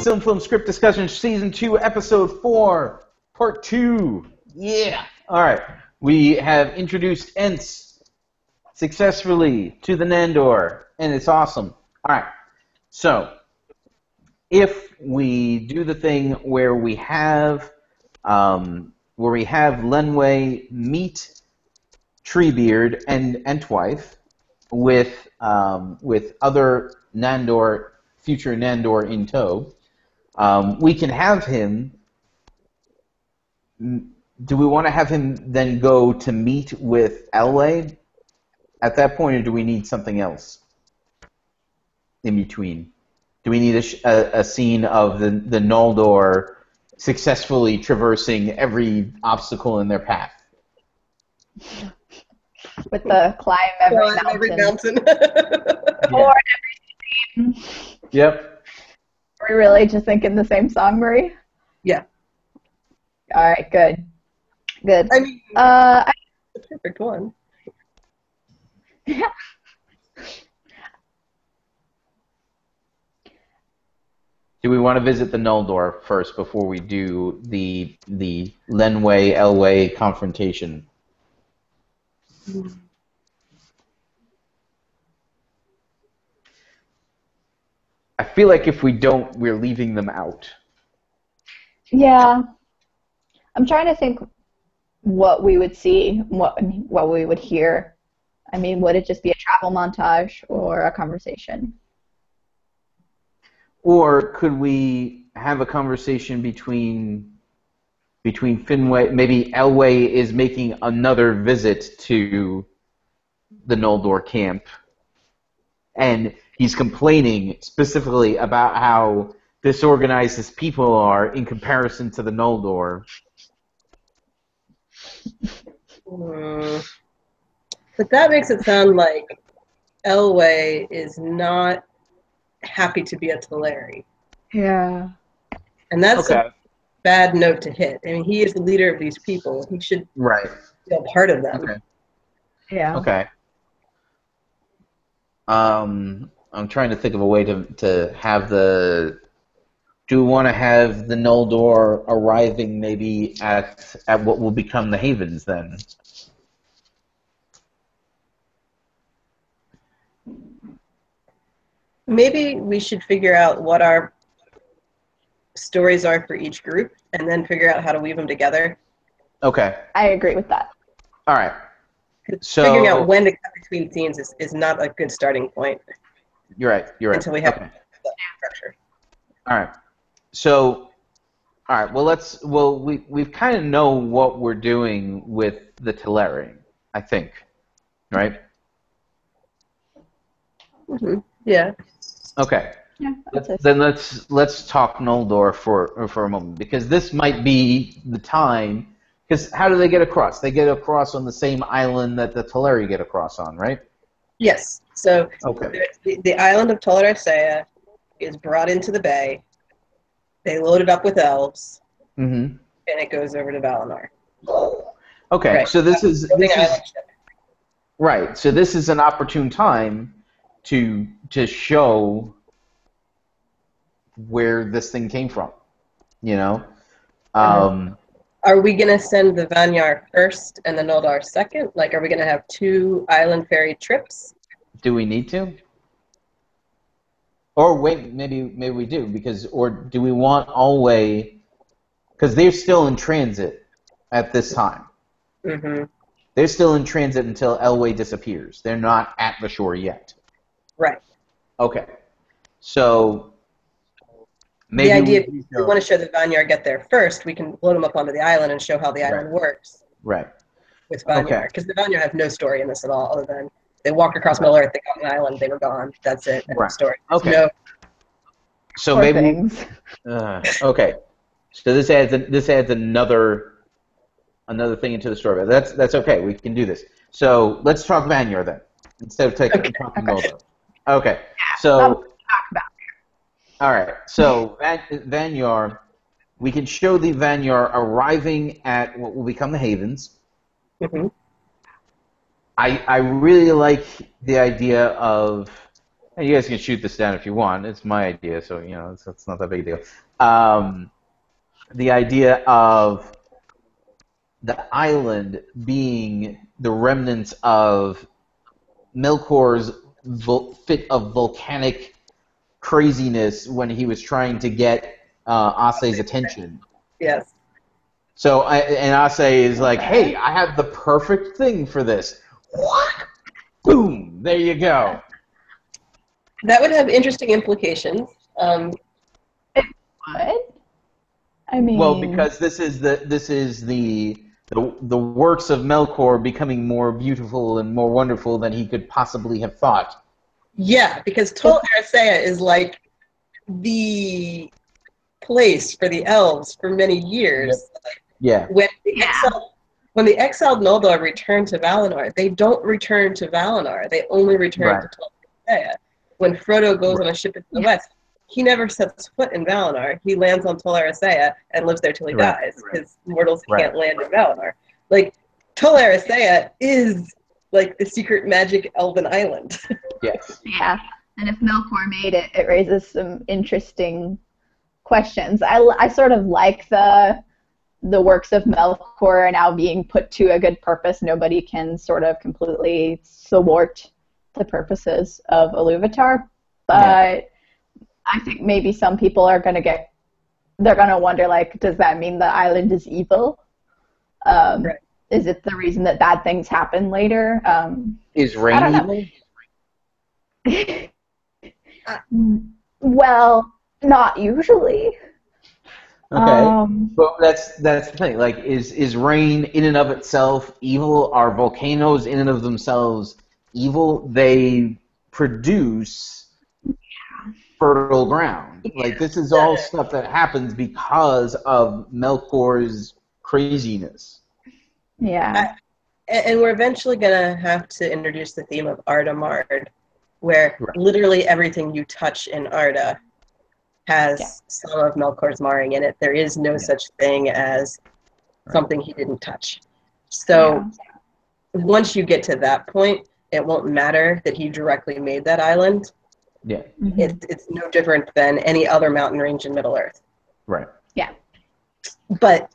SilmFilm Script Discussion, Season 2, Episode 4, Part 2. Yeah! Alright, we have introduced Ents successfully to the Nandor, and it's awesome. Alright, so, if we do the thing where we have Lenwë meet Treebeard and Entwife with other Nandor, future Nandor in tow, we can have him. Do we want to have him then go to meet with Elwë at that point, or do we need something else in between? Do we need a scene of the Noldor successfully traversing every obstacle in their path? With the climb every mountain. Or every stream. Yep. Are we really just thinking the same song, Marie? Yeah. All right, good. Good. I mean, the perfect one. Yeah. Do we want to visit the Noldor first before we do the Lenwë-Elwë confrontation? I feel like if we don't, we're leaving them out. Yeah. I'm trying to think what we would see, what we would hear. I mean, would it just be a travel montage or a conversation? Or could we have a conversation between Finwë? Maybe Elwë is making another visit to the Noldor camp, and he's complaining specifically about how disorganized his people are in comparison to the Noldor. But that makes it sound like Elwë is not happy to be a Teleri. Yeah. And that's a bad note to hit. I mean, he is the leader of these people. He should feel part of them. Okay. Yeah. Okay. I'm trying to think of a way to have the... Do we want to have the Noldor arriving maybe at what will become the Havens then? Maybe we should figure out what our stories are for each group and then figure out how to weave them together. Okay. I agree with that. All right. So figuring out when to cut between scenes is not a good starting point. You're right. Until we have the structure. All right. So, all right. Well, we kind of know what we're doing with the Teleri, I think, right? Mm-hmm. Yeah. Okay. Yeah. Then let's talk Noldor for a moment, because this might be the time. Because how do they get across? They get across on the same island that the Teleri get across on, right? Yes. So the island of Tol Eressea is brought into the bay. They load it up with elves, and it goes over to Valinor. Okay, right. So this is right. So this is an opportune time to show where this thing came from. You know. Are we going to send the Vanyar first and the Noldor second? Like, are we going to have 2 island ferry trips? Do we need to? Or wait, maybe we do, or do we want Elwë? Because they're still in transit at this time. Mm-hmm. They're still in transit until Elwë disappears. They're not at the shore yet. Right. Okay. So maybe the idea, if we want to show the Vanyar get there first, we can load them up onto the island and show how the island works. Right. With Vanyar. Because the Vanyar have no story in this at all, other than they walked across Middle Earth, they got an island, they were gone. That's it. End of story. Okay. So Poor maybe. things. Okay. So this adds another thing into the story. But that's okay. We can do this. So let's talk Vanyar then, instead of talking Noldor. Okay. So. All right. So Vanyar, we can show the Vanyar arriving at what will become the Havens. Mm-hmm. I really like the idea of And you guys can shoot this down if you want. It's my idea, so you know it's not that big a deal. The idea of the island being the remnants of Melkor's fit of volcanic craziness when he was trying to get Ase's attention. Yes. So and Ase is like, hey, I have the perfect thing for this. What? Boom! There you go. That would have interesting implications. It would. I mean, well, because this is the works of Melkor becoming more beautiful and more wonderful than he could possibly have thought. Yeah, because Tol Eressea is like the place for the elves for many years. Yeah. When the exiled Noldor return to Valinor, they don't return to Valinor. They only return to Tol Eressea. When Frodo goes on a ship into the west, he never sets foot in Valinor. He lands on Tol Eressea and lives there till he dies, because mortals can't land in Valinor. Like, Tol Eressea is like the secret magic elven island. Yes. Yeah, and if Melkor made it, it raises some interesting questions. I sort of like the works of Melkor are now being put to a good purpose. Nobody can sort of completely thwart the purposes of Iluvatar, but I think maybe some people are going to they're going to wonder, like, does that mean the island is evil? Is it the reason that bad things happen later? Is rain evil? Well, not usually. Okay, but that's the thing. Like, is rain in and of itself evil? Are volcanoes in and of themselves evil? They produce fertile ground. Like, this is all stuff that happens because of Melkor's craziness. Yeah. And we're eventually going to have to introduce the theme of Arda Marred, where literally everything you touch in Arda has some of Melkor's marring in it. There is no such thing as something he didn't touch. So once you get to that point, it won't matter that he directly made that island. Yeah. It's no different than any other mountain range in Middle-earth. Right. Yeah. But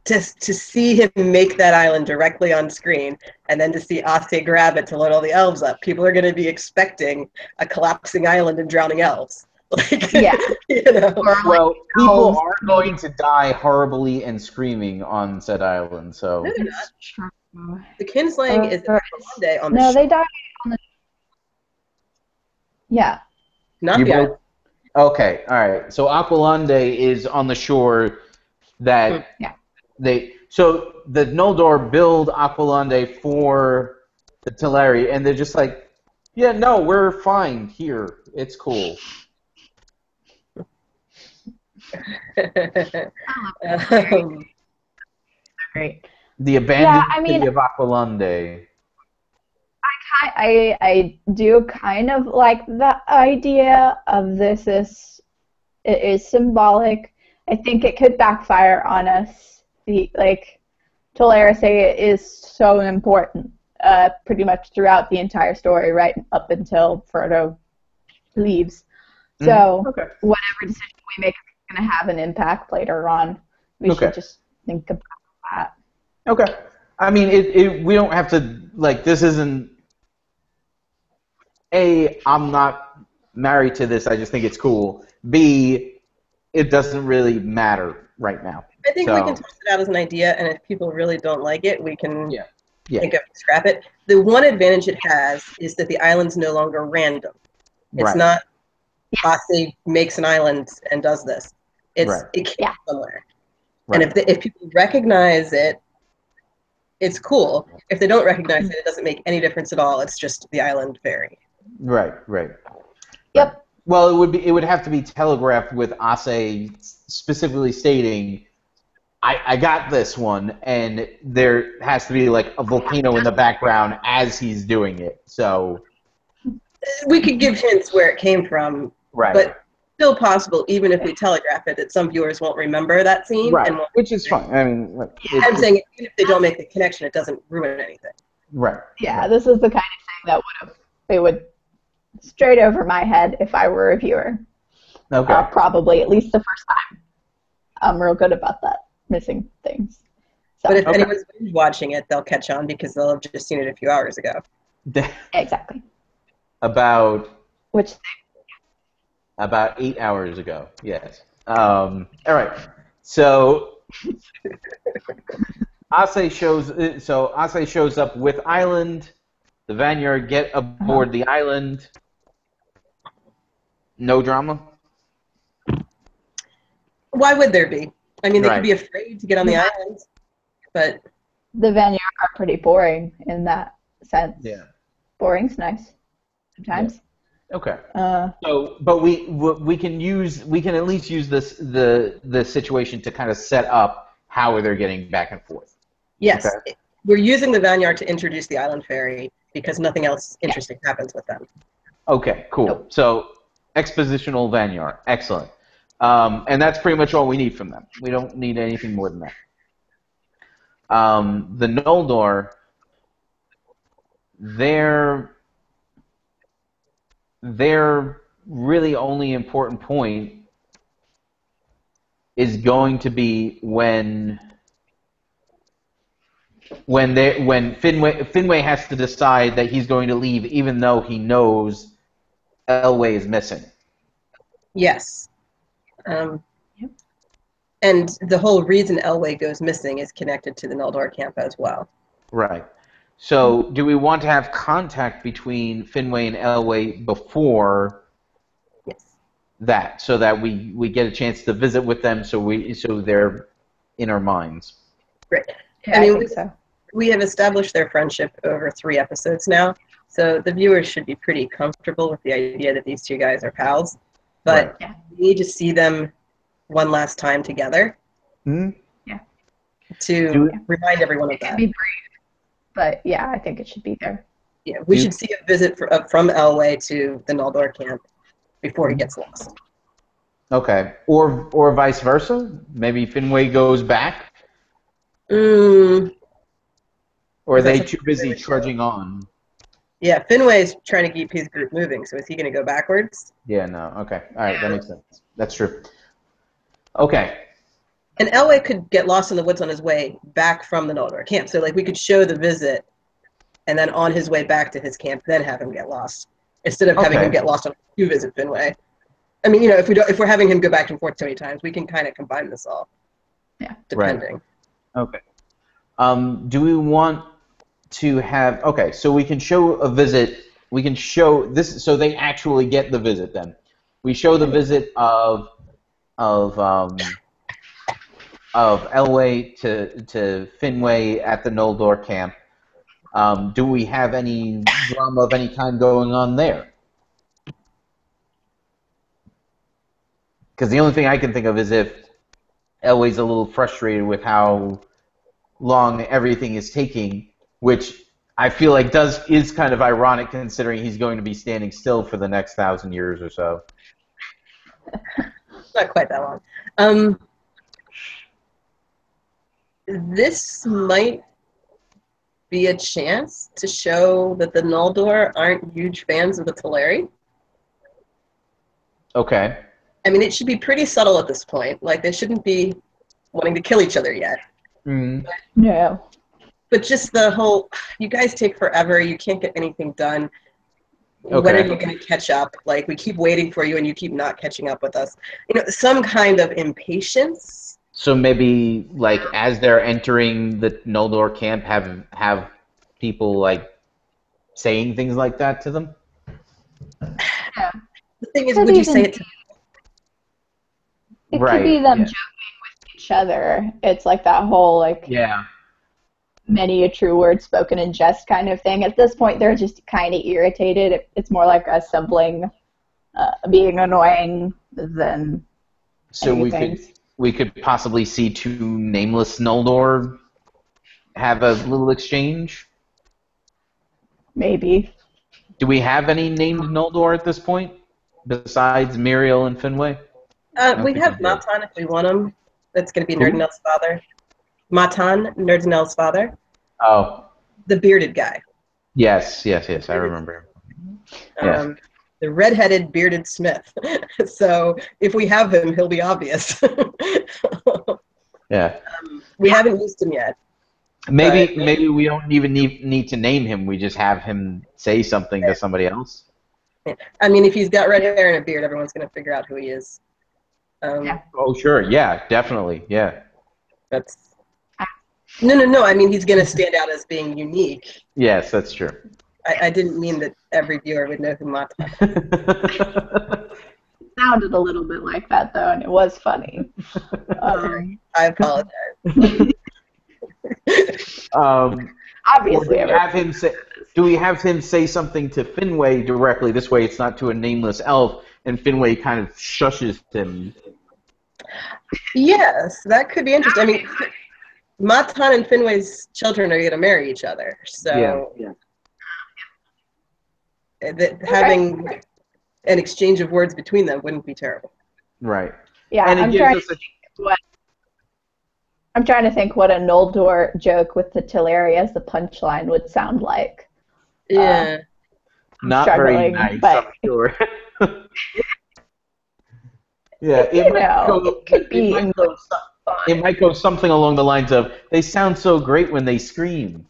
to see him make that island directly on screen, and then to see Ase grab it to load all the elves up, people are going to be expecting a collapsing island and drowning elves. Like, you know. Well, people are going to die horribly and screaming on said island. So no, they're not. The kinslaying is Aqualande on the shore. No, they die on the. Yeah. Not the island. Okay, all right. So Aqualande is on the shore. That so the Noldor build Aqualande for the Teleri, and they're just like, yeah, no, we're fine here. It's cool. Great. The abandoned city of Aqualande. I do kind of like the idea of this. It is symbolic. I think it could backfire on us. Tol Eressea is so important pretty much throughout the entire story, right up until Frodo leaves. So whatever decision we make is going to have an impact later on. We should just think about that. Okay. I mean, we don't have to, like, this isn't, A, I'm not married to this, I just think it's cool. B, it doesn't really matter right now. I think we can toss it out as an idea, and if people really don't like it, we can think of scrap it. The one advantage it has is that the island's no longer random. It's not Ase makes an island and does this. It came somewhere. And if people recognize it, it's cool. If they don't recognize it, it doesn't make any difference at all. It's just the island fairy. Right. Yep. Well, it would have to be telegraphed with Ase specifically stating, I got this one, and there has to be like a volcano in the background as he's doing it. So we could give hints where it came from, but still possible, even if we telegraph it, that some viewers won't remember that scene. And which is fine. I mean, I'm saying even if they don't make the connection, it doesn't ruin anything. Right. Yeah, this is the kind of thing that would have it would straight over my head if I were a viewer. Okay. Probably at least the first time. I'm real good about that, missing things. So, but if anyone's watching it, they'll catch on because they'll have just seen it a few hours ago. Exactly. About 8 hours ago. Yes. All right. So Ase shows up with Island. The Vanyar get aboard the island. No drama? Why would there be? I mean, they could be afraid to get on the island, but... The Vanyar are pretty boring in that sense. Yeah. Boring's nice sometimes. Yeah. Okay. But we can at least use the situation to kind of set up how they're getting back and forth. Yes. Okay. We're using the Vanyar to introduce the island fairy because nothing else interesting happens with them. Okay, cool. Nope. So, expositional Vanyar. Excellent. And that's pretty much all we need from them. We don't need anything more than that. The Noldor, their really only important point is going to be when Finwë has to decide that he's going to leave, even though he knows Elwë is missing. Yes. And the whole reason Elwë goes missing is connected to the Noldor camp as well. Right. So, do we want to have contact between Finwë and Elwë before that, so that we get a chance to visit with them, so they're in our minds? Right. Yeah, I think so. We have established their friendship over 3 episodes now, so the viewers should be pretty comfortable with the idea that these two guys are pals. But we need to see them one last time together. Mm-hmm. Yeah. To remind everyone of that. It can be brief, but yeah, I think it should be there. Yeah, we should see a visit from Elwë to the Noldor camp before he gets lost. Okay. Or vice versa? Maybe Finwë goes back? Or are they too busy trudging on? Yeah, Finway's trying to keep his group moving, so is he going to go backwards? Yeah, no. Okay. All right, that makes sense. That's true. Okay. And Elwë could get lost in the woods on his way back from the Noldor camp. So, like, we could show the visit, and then on his way back to his camp, then have him get lost, instead of having him get lost on to visit Finwë. I mean, you know, if we're having him go back and forth so many times, we can kind of combine this all. Yeah. Depending. Right. Okay. Do we want to have... Okay, so we can show a visit. We can show this... So they actually get the visit, then. We show the visit of Elwë to Finwë at the Noldor camp. Do we have any drama of any kind going on there? Because the only thing I can think of is if Elwë's a little frustrated with how long everything is taking, which I feel like is kind of ironic considering he's going to be standing still for the next 1,000 years or so. Not quite that long. This might be a chance to show that the Noldor aren't huge fans of the Teleri. Okay. I mean, it should be pretty subtle at this point. Like, they shouldn't be wanting to kill each other yet. Mm. No. But just the whole, you guys take forever, you can't get anything done. Okay. When are you going to catch up? Like, we keep waiting for you and you keep not catching up with us. You know, some kind of impatience. So maybe, like, as they're entering the Noldor camp, have people, like, saying things like that to them? Yeah. The thing is, would you say it to them? It could be them joking with each other. It's like that whole, like, many a true word spoken in jest kind of thing. At this point, they're just kind of irritated. It's more like a sibling being annoying than anything. We could possibly see 2 nameless Noldor have a little exchange? Maybe. Do we have any named Noldor at this point, besides Miriel and Finwë? We have Matan if we want him. That's going to be Nerdinel's father. Matan, Nerdinel's father. Oh. The bearded guy. Yes, I remember. The redheaded bearded Smith. So if we have him, he'll be obvious. Yeah. We haven't used him yet. Maybe we don't even need to name him. We just have him say something to somebody else. I mean, if he's got red hair and a beard, everyone's going to figure out who he is. Oh, sure. Yeah, definitely. Yeah. That's no. I mean, he's going to stand out as being unique. Yes, that's true. I didn't mean that every viewer would know who Matan is. It sounded a little bit like that, though, and it was funny. I apologize. Obviously, do we have him say something to Finway directly? This way, it's not to a nameless elf, and Finway kind of shushes him. Yes, that could be interesting. I mean, Matan and Finway's children are going to marry each other, so having an exchange of words between them wouldn't be terrible. Right. Yeah, and I'm trying to think what a Noldor joke with the Tol Eressea as the punchline would sound like. Yeah. Not very nice, I'm sure. Yeah, it could be. It might go something along the lines of, "They sound so great when they scream."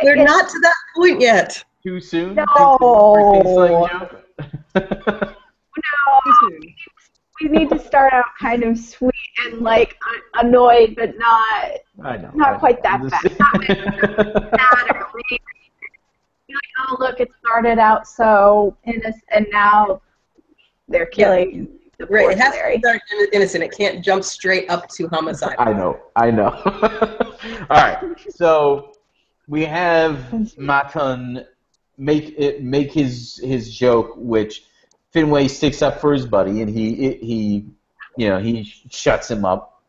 We're not to that point yet. Too soon? No. We need to start out kind of sweet and like annoyed, but not quite that bad. Like, oh look, it started out so innocent, and now they're killing the poor It has Larry. to start innocent. It can't jump straight up to homicide. I know. All right, so we have Matan make his joke, which Finway sticks up for his buddy, and he shuts him up.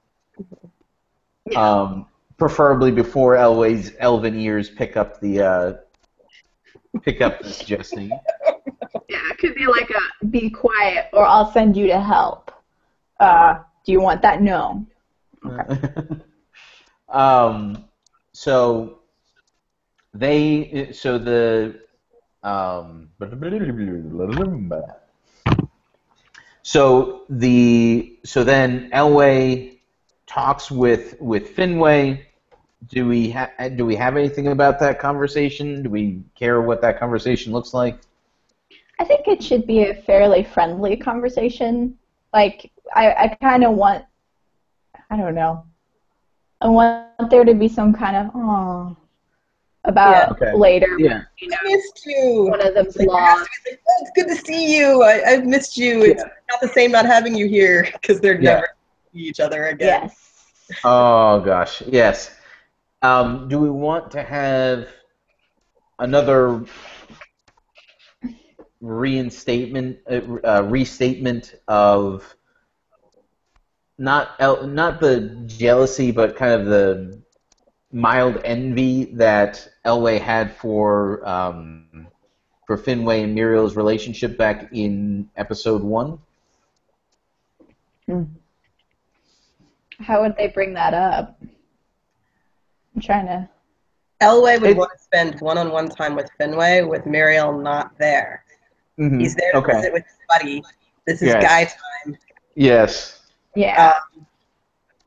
Preferably before Elway's elven ears pick up the suggesting. Yeah, it could be like a "be quiet" or "I'll send you to help." Do you want that? No. Okay. So then Elway talks with Finway. Do we have anything about that conversation? Do we care what that conversation looks like? I think it should be a fairly friendly conversation. Like, I kind of want, I don't know, I want there to be some kind of, about later. Yeah. I missed you. One of them's lost. Like, oh, it's good to see you. I've missed you. It's not the same not having you here, because they're never going to see each other again. Yes. Oh, gosh, yes. Do we want to have another restatement of not the jealousy, but kind of the mild envy that Elway had for Finway and Muriel's relationship back in episode 1? How would they bring that up? I'm trying to... Elway would want to spend one-on-one time with Finway with Muriel not there. Mm-hmm. He's there to visit with his buddy. This is guy time. Yes. Yeah.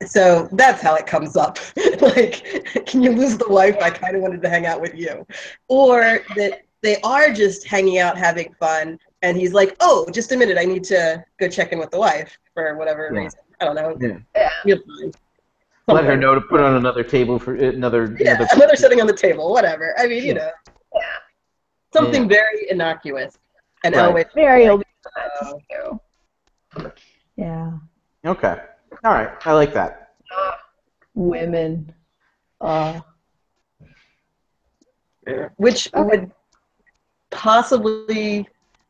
So that's how it comes up. Like, can you lose the wife? I kind of wanted to hang out with you. Or that they are just hanging out, having fun, and he's like, oh, just a minute, I need to go check in with the wife for whatever reason. I don't know. You'll find. Let her know to put on another table for another setting on the table, whatever. I mean, something very innocuous. And Elway very Yeah. Okay. All right. I like that. Women. Which would possibly,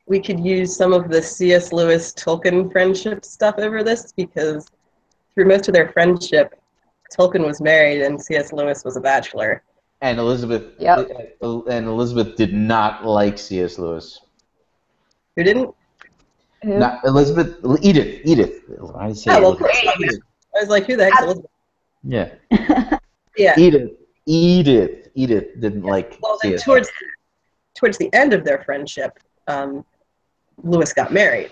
we could use some of the C.S. Lewis Tolkien friendship stuff over this, because through most of their friendship, Tolkien was married and C.S. Lewis was a bachelor. And Elizabeth did not like C.S. Lewis. Who didn't? Who? Not Elizabeth. Edith. I say I was like, who the heck's Elizabeth? Yeah. Yeah. Edith Edith didn't like well, then CSI. towards the end of their friendship, Lewis got married.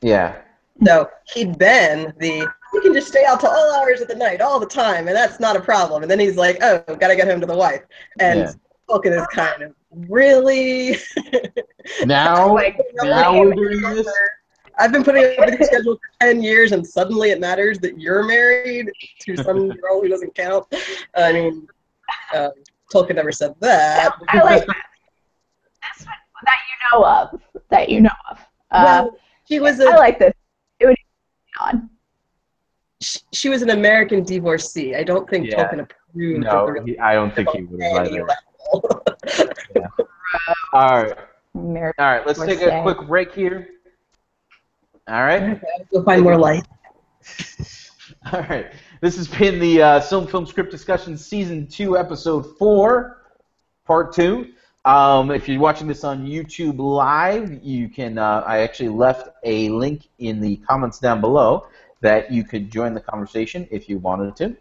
Yeah. So he'd been you can just stay out to all hours of the night, all the time, and that's not a problem. And then he's like, oh, gotta get home to the wife. And Tolkien is kind of, really? Now we're doing this? I've been putting up with your schedule for 10 years, and suddenly it matters that you're married to some girl who doesn't count. I mean, Tolkien never said that. I like that. This one that you know of. Well, she was I like this. It would be on. She was an American divorcee. I don't think Tolkien approved of the relationship. I don't think he would have either. All right. Let's take a quick break here. All right. Okay, we'll find more light. All right. This has been the SilmFilm Script Discussion Season 2, Episode 4, Part 2. If you're watching this on YouTube Live, you can. I actually left a link in the comments down below that you could join the conversation if you wanted to.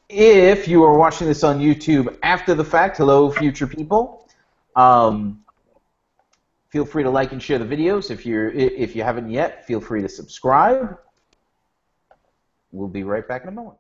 If you are watching this on YouTube after the fact, hello, future people. Feel free to like and share the videos. If you haven't yet, feel free to subscribe. We'll be right back in a moment.